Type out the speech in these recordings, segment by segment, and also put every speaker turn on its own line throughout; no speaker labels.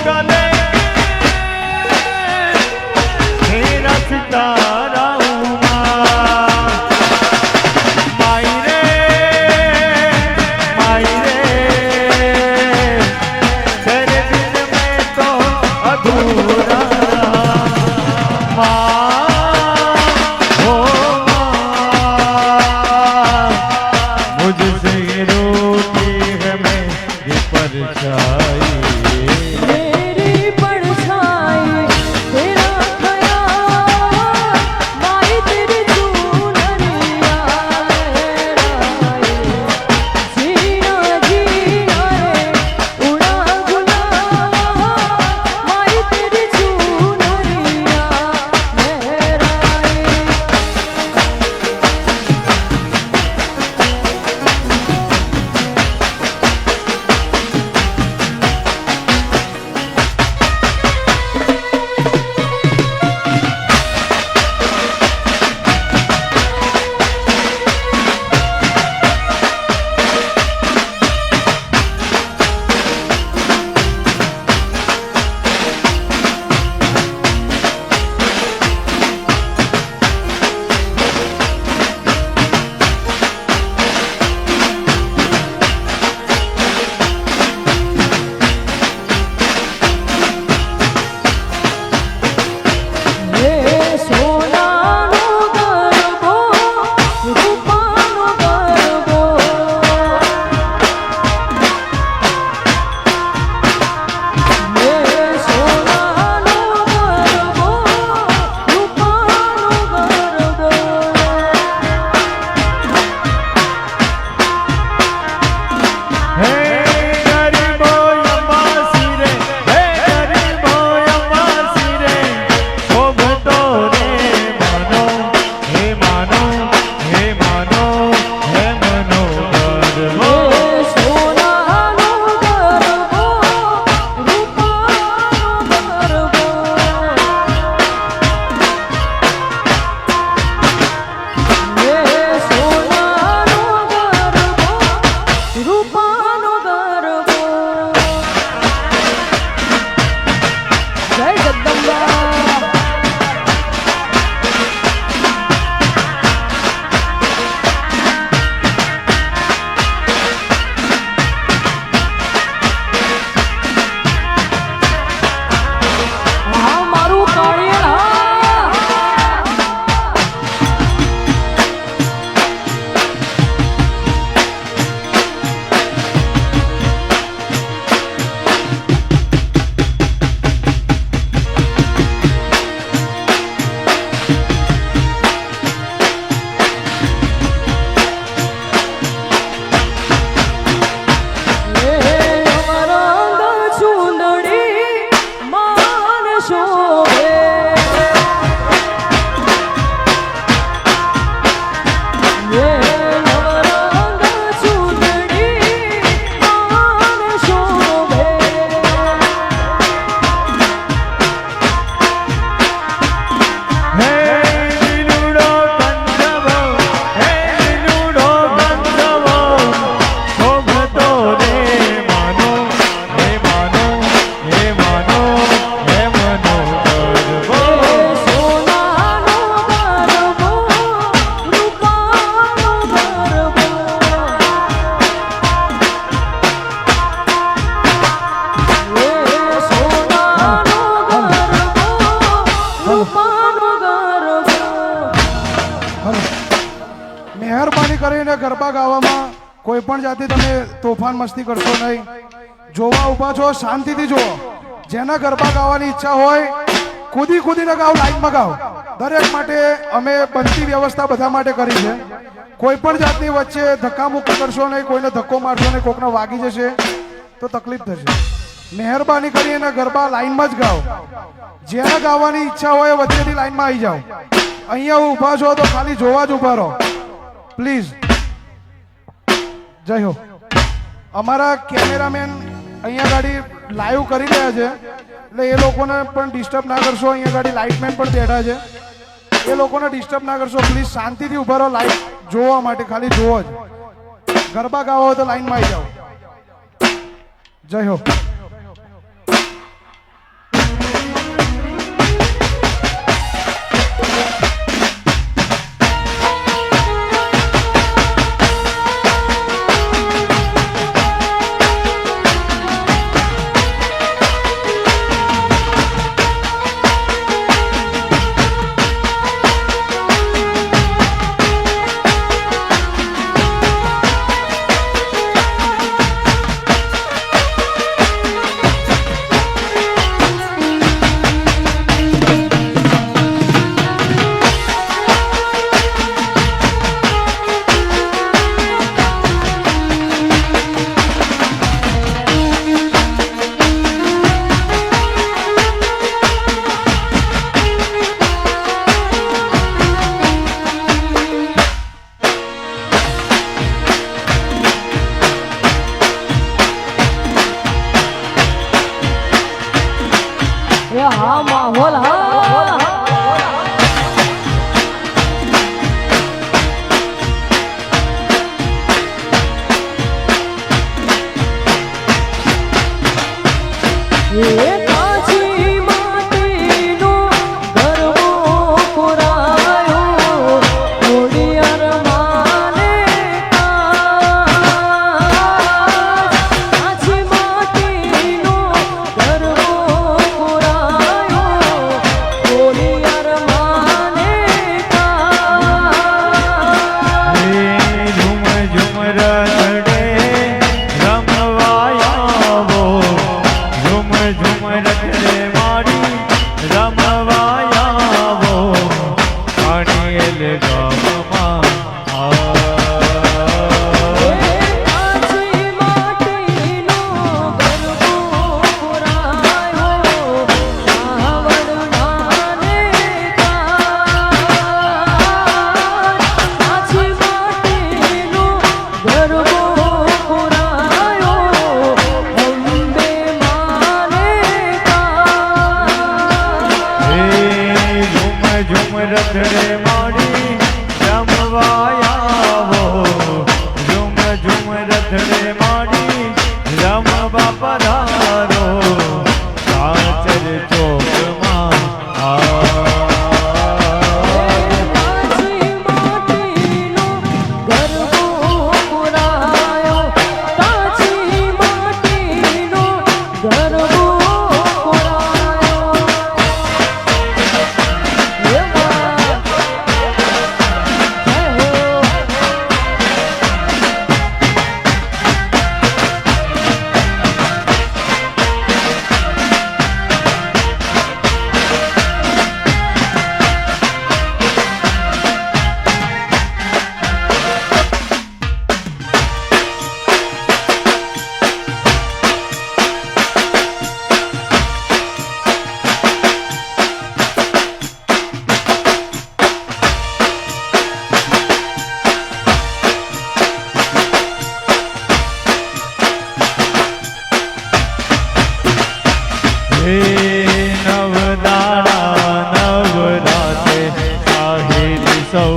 चले मेरा सितारा
ગરબા ગાવામાં કોઈ પણ જાતે તમે તોફાન મસ્તી કરશો નહીં. જોવા ઊભા છો શાંતિથી જુઓ. જેના ગરબા ગાવાની ઈચ્છા હોય કૂદી કૂદીને ગાઓ, લાઈનમાં ગાઓ. દરેક માટે અમે બનતી વ્યવસ્થા બધા માટે કરી છે. કોઈ પણ જાતની વચ્ચે ધક્કા મુક્કી કરશો નહીં, કોઈને ધક્કો મારશો નહીં, કોકને વાગી જશે તો તકલીફ થશે. મહેરબાની કરીને ગરબા લાઈનમાં જ ગાઓ. જેને ગાવાની ઈચ્છા હોય વચ્ચેથી લાઈનમાં આવી જાઓ. અહીંયા ઊભા છો તો ખાલી જોવા જ ઊભા રહો પ્લીઝ. જય હો. અમારા કેમેરામેન અહીંયા ગાડી લાઈવ કરી રહ્યા છે એટલે એ લોકોને પણ ડિસ્ટર્બ ના કરશો. અહીંયા ગાડી લાઇટમેન પણ બેઠા છે, એ લોકોને ડિસ્ટર્બ ના કરશો પ્લીઝ. શાંતિથી ઊભા રહો લાઈવ જોવા માટે, ખાલી જોવો જ. ગરબા ગાવો હોય તો લાઈનમાં આવી જાઓ. જય હો.
હોલ હા એ કાચી માટીનો ગરબો પુરાયો ઓડિયર માને કાચી માટીનો ગરબો પુરાયો ઓડિયર માને
હે ઝુમ ઝુમ રડે રમવાયાવો ઝુમ ઝુમ રડે મારી રમવાયાવો પાણીએલ ગામમાં
કાચી માટીનો ગરબો પુરાયો સાવડ માને કાચી માટીનો ગરબો પુરાયો અંબે માને
હે ઝુમ ઝુમ રડે મારી રમવાયાવો ઝુમ ઝુમ રડે મારી રમવા પધારો સાચર ચોકમાં
કાચી માટીનો ગરબો પુરાયો કાચી માટીનો ગરબો પુરાયો હે મા જય હો
હે નવદાડા નવરાતે સાહિલ સૌ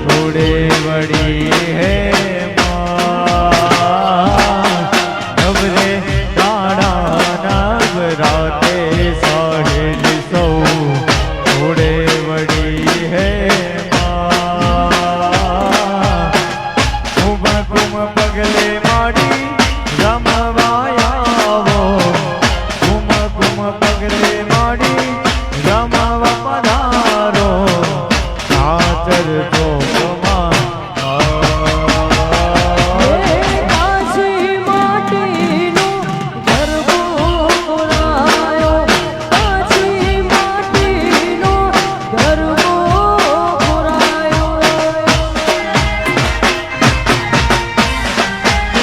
થોડે વળી હે નવરે દાડા નવરાતે સાહિલ સૌ થોડે વળી હે કુમ કુમ પગલે માડી રમવાયાવો કુમ કુમ પગલે